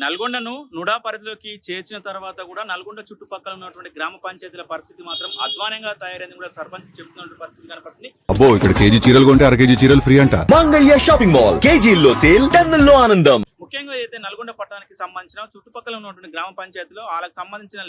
నల్గొండను NUDA పరిధిలోకి చేర్చిన తర్వాత కూడా నల్గొండ చుట్టుపక్కల ఉన్నటువంటి గ్రామ పంచాయతీల పరిస్థితి మాత్రం అధ్వానంగా తయారైంది కూడా సర్పంచ్ చెప్తున్న పరిస్థితి కనపడుతుంది. అబ్బో ఇక్కడ కేజీ చీరలు కొంటే అర కేజీ చీరలు ఫ్రీ అంట. మంగళ్య షాపింగ్ మాల్ కేజీల్లో సేల్ టన్నుల్లో ఆనందం. ముఖ్యంగా అయితే నల్గొండ పట్టణానికి సంబంధించిన చుట్టుపక్కల ఉన్నటువంటి గ్రామ పంచాయతీలో వాళ్ళకి సంబంధించిన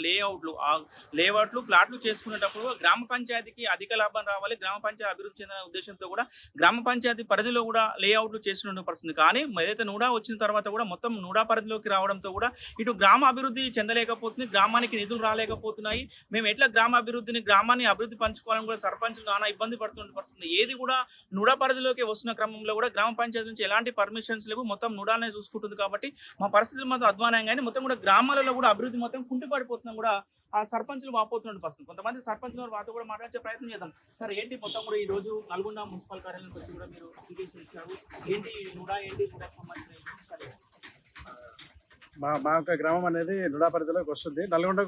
లేఅవుట్లు ప్లాట్లు చేసుకునేటప్పుడు గ్రామ పంచాయతీకి అధిక లాభం రావాలి, గ్రామ పంచాయతీ అభివృద్ధి చెందిన ఉద్దేశంతో కూడా గ్రామ పంచాయతీ పరిధిలో కూడా లేఅవుట్లు చేసుకునే పరిస్థితి. కానీ ఏదైతే నూడా వచ్చిన తర్వాత కూడా మొత్తం నూడా పరిధిలోకి రావడంతో కూడా ఇటు గ్రామ అభివృద్ధి చెందలేకపోతుంది, గ్రామానికి నిధులు రాలేకపోతున్నాయి. మేము ఎట్లా గ్రామాన్ని అభివృద్ధి పంచుకోవాలని కూడా సర్పంచులు నానా ఇబ్బంది పడుతున్న పరిస్థితి. ఏది కూడా నూడా పరిధిలోకి వస్తున్న క్రమంలో కూడా గ్రామ పంచాయతీ నుంచి ఎలాంటి పర్మిషన్స్ లేవు, మొత్తం నూడానే చూసుకుంటుంది. కాబట్టి మా పరిస్థితులు మాత్రం అధ్వానంగా మొత్తం కూడా గ్రామాలలో కూడా అభివృద్ధి మొత్తం కుంటిపడిపోతున్నాం కూడా ఆ సర్పంచులు వాపోతున్న పరిస్థితి. కొంతమంది సర్పంచులు వారితో కూడా మాట్లాడే ప్రయత్నం చేద్దాం. సార్ ఏంటి మొత్తం కూడా ఈ రోజు నల్గొండ మున్సిపల్ కార్యాలయానికి వచ్చి కూడా మీరు అప్లికేషన్ ఇచ్చారు, ఏంటి నూడా సంబంధించిన మా యొక్క గ్రామం అనేది నుడా పరిధిలోకి వస్తుంది. నల్గొండ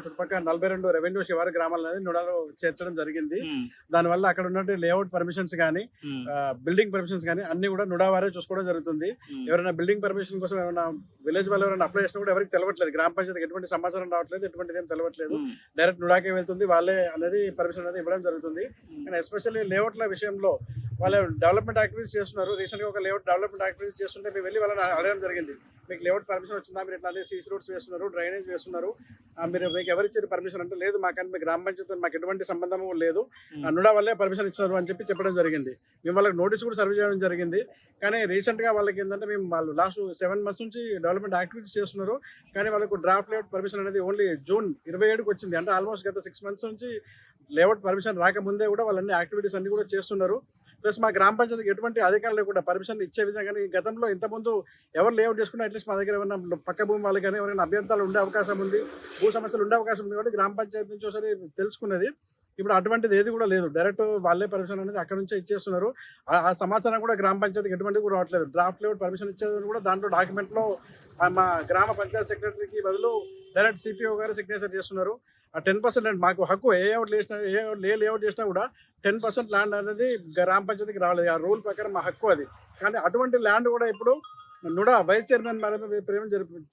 చుట్టుపక్కల 42 రెవెన్యూ శివారు గ్రామాలు అనేది నుడాలో చేర్చడం జరిగింది. దానివల్ల అక్కడ ఉన్నటువంటి లేఅవుట్ పర్మిషన్స్ కానీ బిల్డింగ్ పర్మిషన్స్ కానీ అన్ని కూడా నుడా వారే చూసుకోవడం జరుగుతుంది. ఎవరైనా బిల్డింగ్ పర్మిషన్ కోసం ఏమైనా విలేజ్ వాళ్ళు ఎవరైనా అప్లై చేసినా కూడా ఎవరికి తెలవట్లేదు, గ్రామ పంచాయతీకి ఎటువంటి సమాచారం రావట్లేదు, ఎటువంటిది ఏం తెలవట్లేదు. డైరెక్ట్ నుడాకే వెళ్తుంది, వాళ్ళే అనేది పర్మిషన్ అనేది ఇవ్వడం జరుగుతుంది. కానీ ఎస్పెషల్లీ లేఅవుట్ల విషయంలో వాళ్ళు డెవలప్మెంట్ యాక్టివిటీస్ చేస్తున్నారు. రీసెంట్గా ఒక లేఅవుట్ డెవలప్మెంట్ యాక్టివిటీస్ చేస్తుంటే మేము వెళ్ళి వాళ్ళని అడగడం జరిగింది, మీకు లేఅవుట్ పర్మిషన్ వచ్చిందా, మీరు ఇట్లా సీసీ రోడ్స్ వేస్తున్నారు, డ్రైనేజ్ వేస్తున్నారు, మీకు ఎవరిచ్చారు పర్మిషన్ అంటే లేదు మాకని, మీ గ్రామ పంచాయతీ మాకు ఎటువంటి సంబంధము లేదు, నుడా వల్లే పర్మిషన్ ఇచ్చినారు అని చెప్పడం జరిగింది. మేము వాళ్ళకి నోటీస్ కూడా సర్వ్ చేయడం జరిగింది. కానీ రీసెంట్గా వాళ్ళకి ఏంటంటే మేము వాళ్ళు లాస్ట్ 7 months నుంచి డెవలప్మెంట్ యాక్టివిటీస్ చేస్తున్నారు. కానీ వాళ్ళకు డ్రాఫ్ట్ లేఅవుట్ పర్మిషన్ అనేది ఓన్లీ June 27కి వచ్చింది. అంటే ఆల్మోస్ట్ గత 6 months నుంచి లేఅవుట్ పర్మిషన్ రాకముందే కూడా వాళ్ళన్ని యాక్టివిటీస్ అన్ని కూడా చేస్తున్నారు. ప్లస్ మా గ్రామ పంచాయతీకి ఎటువంటి అధికారులు లేకుండా పర్మిషన్ ఇచ్చే విధంగా గతంలో ఇంతకుముందు ఎవరు లేఅవుట్ చేసుకున్నా అట్లీస్ట్ మా దగ్గర ఏమైనా పక్క భూమి వాళ్ళకి కానీ ఎవరైనా అభ్యంతరాలు ఉండే అవకాశం ఉంది, భూ సమస్యలు ఉండే అవకాశం ఉంది కాబట్టి గ్రామ పంచాయతీ నుంచి ఒకసారి తెలుసుకున్నది. ఇప్పుడు అటువంటిది ఏది కూడా లేదు, డైరెక్ట్ వాళ్ళే పర్మిషన్ అనేది అక్కడ నుంచే ఇచ్చేస్తున్నారు. ఆ సమాచారం కూడా గ్రామ పంచాయతీకి ఎటువంటిది కూడా రావట్లేదు. డ్రాఫ్ట్ లేఅవుట్ పర్మిషన్ ఇచ్చేదని కూడా దాంట్లో డాక్యుమెంట్లో మా గ్రామ పంచాయతీ సెక్రటరీకి బదులు డైరెక్ట్ సిపిఓ గారు సిగ్నేచర్ చేస్తున్నారు. ఆ 10% ల్యాండ్ మాకు హక్కు, ఏ లేఅవుట్ చేసినా కూడా 10% ల్యాండ్ అనేది గ్రామ పంచాయతీకి రాలేదు. ఆ రూల్ ప్రకారం మా హక్కు అది. కానీ అటువంటి ల్యాండ్ కూడా ఇప్పుడు నుడా వైస్ చైర్మన్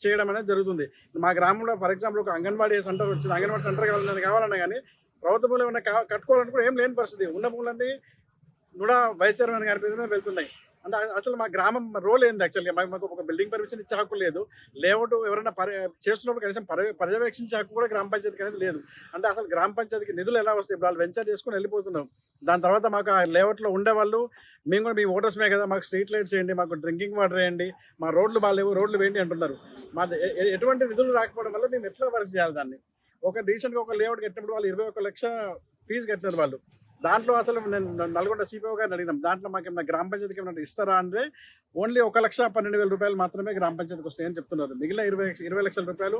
చేయడం అనేది జరుగుతుంది. మా గ్రామంలో ఫర్ ఎగ్జాంపుల్ ఒక అంగన్వాడీ సెంటర్ వచ్చింది, అంగన్వాడీ సెంటర్ కావాలన్నా కానీ ప్రభుత్వ భూములు ఏమైనా కట్టుకోవాలని కూడా ఏం లేని పరిస్థితి. ఉన్న భూములన్నీ నుడా వైస్ చైర్మన్ గారి మీద వెళ్తున్నాయి. అంటే అసలు మా గ్రామం రోల్ ఏంది యాక్చువల్గా, మాకు ఒక బిల్డింగ్ పర్మిషన్ ఇచ్చే హక్కు లేదు, లేఅవుట్ ఎవరైనా చేస్తున్నప్పుడు కనీసం పర్యవేక్షించే హక్కు కూడా గ్రామ పంచాయతీకి అనేది లేదు. అంటే అసలు గ్రామ పంచాయతీకి నిధులు ఎలా వస్తాయి, ఇప్పుడు వాళ్ళు వెంచర్ చేసుకుని వెళ్ళిపోతున్నాం. దాని తర్వాత మాకు ఆ లేఅవుట్లో ఉండేవాళ్ళు మేము కూడా మీ ఓటర్స్మే కదా, మాకు స్ట్రీట్ లైట్స్ వేయండి, మాకు డ్రింకింగ్ వాటర్ వేయండి, మా రోడ్లు బాగాలేవు, రోడ్లు వేయండి అంటున్నారు. మా ఎటువంటి నిధులు రాకపోవడం వల్ల మేము ఎట్లా వర్క్ చేయాలి దాన్ని. ఒక రీసెంట్గా ఒక లేఅవుట్ కట్టినప్పుడు వాళ్ళు 21 లక్ష ఫీజు కట్టినారు వాళ్ళు. దాంట్లో అసలు నేను నల్గొండ సిపిఓ గారిని అడిగినాం, దాంట్లో మాకు ఏమైనా గ్రామ పంచాయతీకి ఏమైనా ఇస్తారా అంటే ఓన్లీ 1,12,000 రూపాయలు మాత్రమే గ్రామ పంచాయతీకి వస్తాయని చెప్తున్నారు. మిగిలిన 20 లక్షల రూపాయలు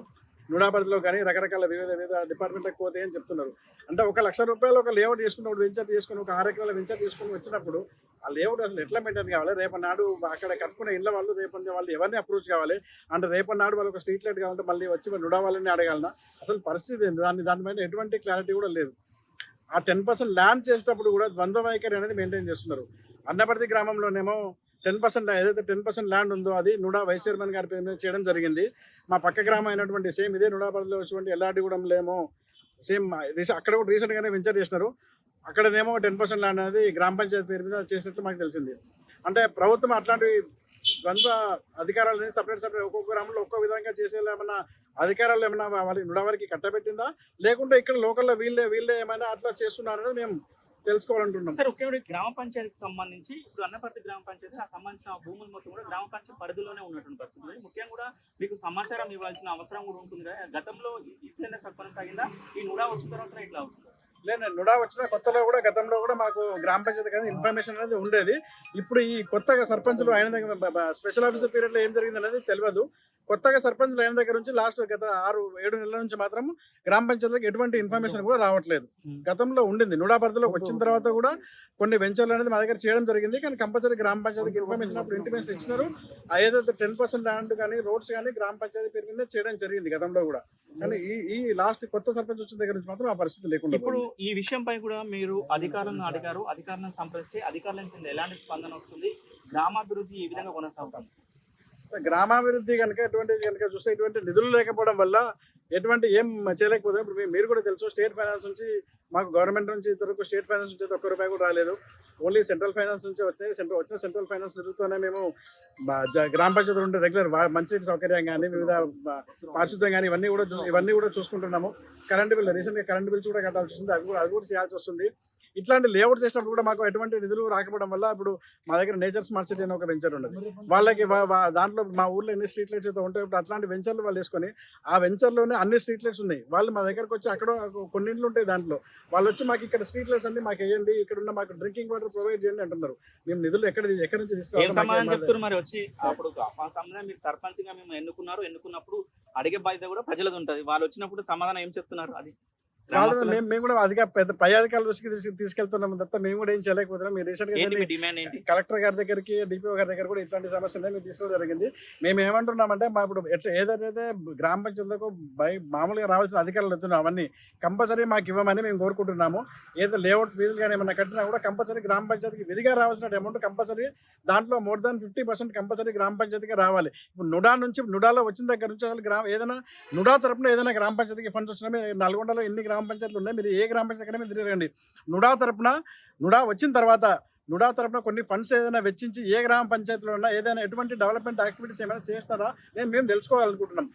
నుడా పరిధిలో కానీ రకరకాల వివిధ డిపార్ట్మెంట్లకు పోతాయని చెప్తున్నారు. అంటే 1 లక్ష రూపాయలు ఒక లేఅవుట్ చేసుకున్నప్పుడు వెంచర్ చేసుకుని ఒక 6 ఎకరాల వెంచర్ చేసుకుని వచ్చినప్పుడు ఆ లేఅవుట్ అసలు ఎట్లా మెయింటైన్ కావాలి, రేపన్నాడు అక్కడ కట్టుకునే ఇళ్ళ వాళ్ళు వాళ్ళు ఎవరిని అప్రోచ్ కావాలి అంటే రేపన్నాడు వాళ్ళు ఒక స్ట్రీట్ లైట్ కావాలంటే మళ్ళీ వచ్చి నుడా వాళ్ళని అడగాలన్నా అసలు పరిస్థితి ఏంటి, దానిపైన ఎటువంటి క్లారిటీ కూడా లేదు. ఆ 10% ల్యాండ్ చేసేటప్పుడు కూడా ద్వంద్వ వైఖరి అనేది మెయింటైన్ చేస్తున్నారు. అన్నపర్తి గ్రామంలోనేమో 10% ఏదైతే 10% ల్యాండ్ ఉందో అది నుడా వైస్ చైర్మన్ గారి పేరు మీద చేయడం జరిగింది. మా పక్క గ్రామం అయినటువంటి సేమ్ ఇదే నుడా పరిధిలో వచ్చినటువంటి ఎల్లాడిగూడెంలో సేమ్ అక్కడ కూడా రీసెంట్గానే వెంచర్ చేసినారు. అక్కడనేమో 10% ల్యాండ్ అనేది గ్రామ పంచాయతీ పేరు మీద చేసినట్లు మాకు తెలిసింది. అంటే ప్రభుత్వం అట్లాంటి ద్వంద్వ అధికారాలు సపరేట్ ఒక్కొక్క గ్రామంలో ఒక్కో విధంగా చేసేలా ఏమన్నా అధికారాలు ఏమైనా వాళ్ళకి నుడా వారికి కట్టబెట్టిందా, లేకుంటే ఇక్కడ లోకల్లో వీళ్ళే ఏమైనా అట్లా చేస్తున్నారని మేము తెలుసుకోవాలంటున్నాం. సార్ ముఖ్యంగా గ్రామ పంచాయతీకి సంబంధించి ఇప్పుడు అన్నపర్తి గ్రామ పంచాయతీ ఆ సంబంధించిన భూములు మొత్తం కూడా గ్రామ పంచాయతీ పరిధిలోనే ఉన్నటువంటి పరిస్థితులు ముఖ్యంగా కూడా మీకు సమాచారం ఇవ్వాల్సిన అవసరం కూడా ఉంటుంది కదా. గతంలో ఇట్లనే కొనసాగిందా, ఈ నుడా వచ్చిన తర్వాత ఇట్లా అవుతుంది? లేదు, నుడా వచ్చిన కొత్తలో కూడా గతంలో కూడా మాకు గ్రామ పంచాయతీ కదా ఇన్ఫర్మేషన్ అనేది ఉండేది. ఇప్పుడు ఈ కొత్తగా సర్పంచులు అయిన దగ్గర స్పెషల్ ఆఫీసర్ పీరియడ్లో ఏం జరిగింది అనేది తెలియదు. కొత్తగా సర్పంచ్లు అయిన దగ్గర నుంచి లాస్ట్ గత 6-7 నెలల నుంచి మాత్రం గ్రామ పంచాయతీలకు ఎటువంటి ఇన్ఫర్మేషన్ కూడా రావట్లేదు. గతంలో ఉండింది, నుడా పరిధిలోకి వచ్చిన తర్వాత కూడా కొన్ని వెంచర్లు అనేది మా దగ్గర చేయడం జరిగింది. కానీ కంపల్సరీ గ్రామ పంచాయతీకి ఇన్ఫర్మేషన్ అప్పుడు ఇంటిమేషన్ ఇచ్చినారు. ఏదైతే 10% ల్యాండ్ కానీ రోడ్స్ కానీ గ్రామ పంచాయతీ పేరు మీద చేయడం జరిగింది గతంలో కూడా. కానీ ఈ లాస్ట్ కొత్త సర్పంచ్ వచ్చిన దగ్గర నుంచి మాత్రం ఆ పరిస్థితి లేకుండా. ఇప్పుడు ఈ విషయంపై కూడా మీరు అధికారులను అడిగారు, అధికారులను సంప్రదిస్తే అధికారుల నుంచి ఎలాంటి స్పందన వస్తుంది, గ్రామాభివృద్ధి ఈ విధంగా కొనసాగుతుంది? గ్రామాభివృద్ధి కనుక చూస్తే ఇటువంటి నిధులు లేకపోవడం వల్ల ఎటువంటి ఏం చేయలేకపోతే ఇప్పుడు మీరు కూడా తెలుసు స్టేట్ ఫైనాన్స్ నుంచి మాకు గవర్నమెంట్ నుంచి ఇంతవరకు స్టేట్ ఫైనాన్స్ నుంచి ఒక్క రూపాయి కూడా రాలేదు. ఓన్లీ సెంట్రల్ ఫైనాన్స్ నుంచి వచ్చిన సెంట్రల్ ఫైనాన్స్ నిధులతోనే మేము గ్రామ పంచాయతీలు ఉండే రెగ్యులర్ మంచి సౌకర్యం కానీ వివిధ పారిశుద్ధ్యం కానీ ఇవన్నీ కూడా చూసుకుంటున్నాము. కరెంటు బిల్ రీసెంట్గా కరెంటు బిల్స్ కూడా కట్టాల్సి వస్తుంది, అది కూడా చేయాల్సి వస్తుంది. ఇట్లాంటి లేఅవుట్ చేసినప్పుడు కూడా మాకు ఎటువంటి నిధులు రాకపోవడం వల్ల ఇప్పుడు మా దగ్గర నేచర్ స్మార్ట్ సిటీ అనే ఒక వెంచర్ ఉండదు. వాళ్ళకి దాంట్లో మా ఊర్లో ఎన్ని స్ట్రీట్ లైట్స్ అయితే ఉంటాయి ఇప్పుడు అట్లాంటి వెంచర్లు వాళ్ళు వేసుకొని ఆ వెంచర్లోనే అన్ని స్ట్రీట్ లైట్స్ ఉన్నాయి. వాళ్ళు మా దగ్గరకు వచ్చి అక్కడ కొన్ని ఇండ్లు ఉంటాయి, దాంట్లో వాళ్ళు వచ్చి మాకు ఇక్కడ స్ట్రీట్ లైట్స్ అన్ని మాకు వేయండి, ఇక్కడ ఉన్న మాకు డ్రింకింగ్ వాటర్ ప్రొవైడ్ చేయండి అంటున్నారు. మేము నిధులు ఎక్కడి నుంచి తీసుకోవాలి మరి వచ్చి అప్పుడు మీరు సర్పంచ్ గా మేము ఎన్నుకున్నప్పుడు అడిగే బాధ్యత కూడా ప్రజలది ఉంటుంది. వాళ్ళు వచ్చినప్పుడు సమాధానం ఏం చెప్తున్నారు? అది మేము కూడా పెద్ద పై అధికారుల దృష్టికి తీసుకెళ్తున్నాం తప్ప మేము కూడా ఏం చేయలేకపోతున్నాం. మీరు రీసెంట్ కలెక్టర్ గారి దగ్గరికి డిపిఓ గారి దగ్గర కూడా ఇట్లాంటి సమస్యలు మేము తీసుకోవడం జరిగింది. మేము ఏమంటున్నామంటే మా ఇప్పుడు ఏదైతే గ్రామ పంచాయతీలకు మామూలుగా రావాల్సిన అధికారులు వెళ్తున్నాం అవన్నీ కంపల్సరీ మాకు ఇవ్వమని మేము కోరుకుంటున్నాము. ఏదో లేఅవుట్ ఫీజులు కానీ ఏమన్నా కట్టినా కూడా కంపల్సరీ గ్రామ పంచాయతీకి విధిగా రావాల్సిన అమౌంట్ కంపల్సరీ దాంట్లో మోర్ దాన్ 50% కంపల్సరీ గ్రామ పంచాయతీకి రావాలి. ఇప్పుడు నుడాలో వచ్చిన దగ్గర నుంచి అసలు ఏదైనా నుడా తరపున ఏదైనా గ్రామ పంచాయతీకి ఫండ్స్ వచ్చినా నల్గొండలో ఎన్ని గ్రామ పంచాయతీలు ఉన్నాయి, మీరు ఏ గ్రామ పంచాయతీ మీరు తిరగండి. నుడా వచ్చిన తర్వాత నుడా తరపున కొన్ని ఫండ్స్ ఏదైనా వెచ్చించి ఏ గ్రామ పంచాయతీలో ఉన్నా ఏదైనా ఎటువంటి డెవలప్మెంట్ యాక్టివిటీస్ ఏమైనా చేస్తారా మేము తెలుసుకోవాలనుకుంటున్నాం.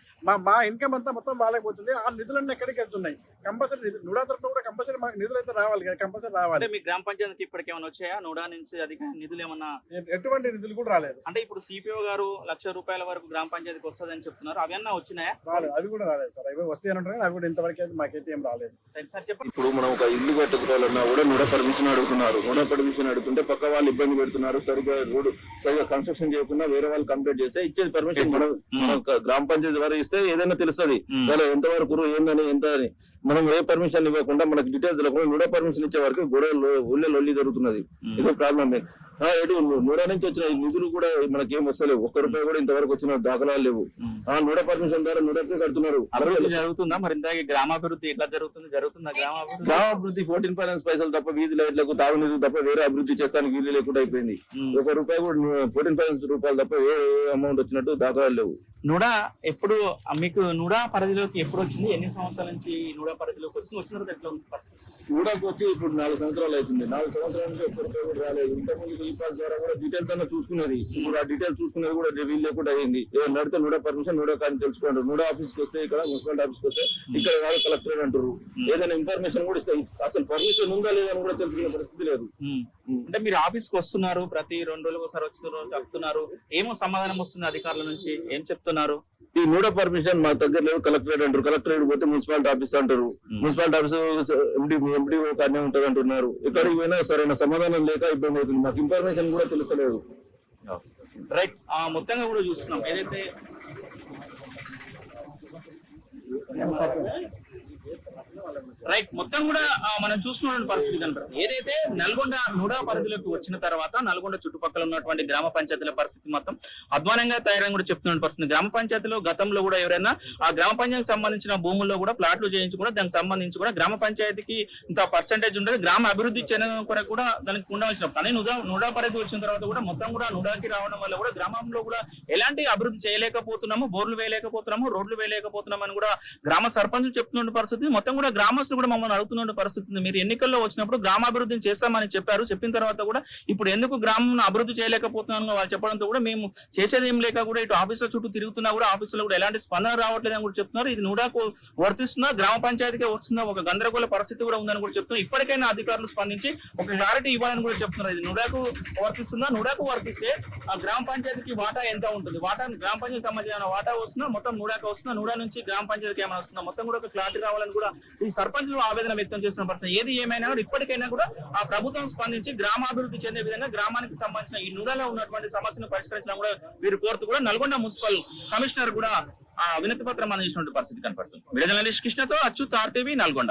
మా ఇన్కమ్ అంతా మొత్తం వాళ్ళకి పోతుంది. ఆ నిధులన్నీ ఎక్కడికి వెళ్తున్నాయి? కంపల్సరీ నుడా తరపున కూడా కంపల్సరీ మాకు నిధులు అయితే రావాలి కదా, కంపల్సరీ రావాలి. మీ గ్రామ పంచాయతీకి ఇప్పటికేమైనా వచ్చాయా నుడా నుంచి అధిక నిధులు ఏమన్నా? ఎటువంటి నిధులు కూడా రాలేదు. అంటే ఇప్పుడు సిపిఓ గారు ₹1,00,000 వరకు గ్రామ పంచాయతీకి వస్తుందని చెప్తున్నారు, అవన్నీ వచ్చినాయా? రాలేదు, అవి కూడా రాలేదు సార్. అవి వస్తాయి అంటున్నారు, అవి కూడా ఇంతవరకు అయితే మాకైతే ఏం రాలేదు. సార్ చెప్పండి. ఇప్పుడు మనం ఒక ఇల్లు కట్టుకోవాలన్నా కూడా నుడా పర్మిషన్ అడుగుతున్నారు. నుడా పర్మిషన్ అడుగుతుంటే పక్క వాళ్ళు ఇబ్బంది పెడుతున్నారు. సరిగా కన్స్ట్రక్షన్ చేయకుండా వేరే వాళ్ళు కంప్లీట్ చేస్తే ఇచ్చేది పర్మిషన్ మనం గ్రామ పంచాయతీ వరకు ఇస్తే ఏదైనా తెలుస్తుంది ఎంతవరకు ఏందని ఎంత అని. మనం ఏ పర్మిషన్ ఇవ్వకుండా మనకు డీటెయిల్స్ లేకుండా నుడా పర్మిషన్ ఇచ్చే వరకు గొడవలు ఒళ్ళి జరుగుతున్నది. ఇదో ప్రాబ్లం. నూడా నుంచి వచ్చిన నిధులు కూడా మనకి ఏం వస్తలేవు. ₹1 కూడా ఇంతవరకు వచ్చిన దాఖలాలు లేవు. నూడా పర్మిషన్ ద్వారా నూడాకే కడుతున్నారు. జరుగుతుందా మరి? ఇందాక గ్రామాభివృద్ధి ఎట్లా జరుగుతుందా? గ్రామాభివృద్ధి 14 ఫైనాన్స్ పైసలు తప్ప వీధి లైట్లకు తాగునీరు తప్ప వేరే అభివృద్ధి చేస్తానికి వీలు లేకుండా అయిపోయింది. ₹1 కూడా 14 ఫైనాన్స్ రూపాయలు తప్ప ఏ అమౌంట్ వచ్చినట్టు దాఖలాలు లేవు. నుడా ఎప్పుడు మీకు నుడా పరిధిలోకి ఎప్పుడు వచ్చింది? ఎన్ని సంవత్సరాల నుంచి నుడా పరిధిలోకి వచ్చిన తర్వాత ఎట్లా ఉంది పరిస్థితి? నూడాకు వచ్చి ఇప్పుడు 4 సంవత్సరాలు అవుతుంది. 4 సంవత్సరాల నుంచి ₹1 కూడా రాలేదు. ఇంతకుముందు ఈ పాస్ ద్వారా కూడా డీటెయిల్స్ అన్న చూసుకునేది. ఇప్పుడు ఆ డీటెయిల్స్ చూసుకునేది కూడా వీలు లేకుండా అయింది. ఏమైనా నడితే నూడా పర్మిషన్ నూడా కానీ తెలుసుకుంటారు. నూడా ఆఫీస్కి వస్తే ఇక్కడ మున్సిపాలిటీ ఆఫీస్కి వస్తే ఇక్కడ కాదు కలెక్టర్ అంటారు. ఏదైనా ఇన్ఫర్మేషన్ కూడా ఇస్తాయి. అసలు పర్మిషన్ ఉందా లేదా అని కూడా తెలుసుకునే పరిస్థితి లేదు. అంటే మీరు ఆఫీస్కి వస్తున్నారు, ప్రతి 2 రోజులకు ఒకసారి చెప్తున్నారు, ఏమో సమాధానం వస్తుంది అధికారుల నుంచి, ఏం చెప్తున్నారు? ఈ నూడా పర్మిషన్ మా దగ్గర లేదు, కలెక్టరేట్ అంటారు. కలెక్టరేట్ పోతే మున్సిపాలిటీ ఆఫీస్ అంటారు. మున్సిపాలిటీ ఆఫీస్ ఎండిఓ కానీ ఉంటుంది అంటున్నారు. ఎక్కడికి పోయినా సరైన సమాధానం లేక ఇబ్బంది అవుతుంది. మాకు ఇన్ఫర్మేషన్ కూడా తెలుస్తలేదు. రైట్, మొత్తంగా కూడా చూస్తున్నాం ఏదైతే మొత్తం కూడా మనం చూస్తున్న పరిస్థితి కనపడుతుంది. ఏదైతే నల్గొండ నుడా పరిధిలోకి వచ్చిన తర్వాత నల్గొండ చుట్టుపక్కల ఉన్నటువంటి గ్రామ పంచాయతీల పరిస్థితి మొత్తం అధ్వానంగా తయారని కూడా చెప్తున్న పరిస్థితి. గ్రామ పంచాయతీలో గతంలో కూడా ఎవరైనా ఆ గ్రామ పంచాయతీకి సంబంధించిన భూముల్లో కూడా ప్లాట్లు చేయించి కూడా దానికి సంబంధించి కూడా గ్రామ పంచాయతీకి ఇంత పర్సెంటేజ్ ఉండదు, గ్రామ అభివృద్ధి చేయడం కొరకు కూడా దానికి ఉండవలసిన. కానీ నుడా పరిధి వచ్చిన తర్వాత కూడా మొత్తం కూడా నుడాకి రావడం వల్ల కూడా గ్రామంలో కూడా ఎలాంటి అభివృద్ధి చేయలేకపోతున్నాము, బోర్లు వేయలేకపోతున్నాము, రోడ్లు వేయలేకపోతున్నాము అని కూడా గ్రామ సర్పంచులు చెప్తున్న పరిస్థితి. మొత్తం కూడా గ్రామస్తులు కూడా మమ్మల్ని అడుగుతున్న పరిస్థితి ఉంది. మీరు ఎన్నికల్లో వచ్చినప్పుడు గ్రామాభివృద్ధిని చేస్తామని చెప్పారు, చెప్పిన తర్వాత కూడా ఇప్పుడు ఎందుకు గ్రామం అభివృద్ధి చేయలేకపోతున్నాను వాళ్ళు చెప్పడంతో కూడా మేము చేసేది ఏం లేక కూడా ఇటు ఆఫీసుల చుట్టూ తిరుగుతున్నా కూడా ఆఫీసులో కూడా ఎలాంటి స్పందన రావట్లేదు అని కూడా చెప్తున్నారు. ఇది నుడాకు వర్తిస్తుందా, గ్రామ పంచాయతీకే వస్తుందా, ఒక గందరగోళ పరిస్థితి కూడా ఉందని కూడా చెప్తున్నారు. ఇప్పటికైనా అధికారులు స్పందించి ఒక క్లారిటీ ఇవ్వాలని కూడా చెప్తున్నారు. ఇది నుడాకు వర్తిస్తుందా, నుడాకు వర్తిస్తే ఆ గ్రామ పంచాయతీకి వాటా ఎంత ఉంటుంది, వాటా గ్రామ పంచాయతీ సంబంధించిన వాటా వస్తుందా, మొత్తం నుడాకు వస్తుందా, నుడా నుంచి గ్రామ పంచాయతీకి ఏమైనా వస్తుందా, మొత్తం కూడా ఒక క్లారిటీ రావాలని కూడా ఈ సర్పంచులు ఆవేదన వ్యక్తం చేస్తున్న పరిస్థితి. ఏది ఏమైనా కూడా ఇప్పటికైనా కూడా ఆ ప్రభుత్వం స్పందించి గ్రామాభివృద్ధి చెందే విధంగా గ్రామానికి సంబంధించిన ఈ నుడాలో ఉన్నటువంటి సమస్యను పరిష్కరించడం కూడా వీరు కోరుతూ కూడా నల్గొండ మున్సిపల్ కమిషనర్ కూడా ఆ వినతి పత్రం అందించినటువంటి పరిస్థితి కనపడుతుంది. వీడియో జర్నలిస్ట్ కృష్ణతో అచ్యుత్, RTV, నల్గొండ.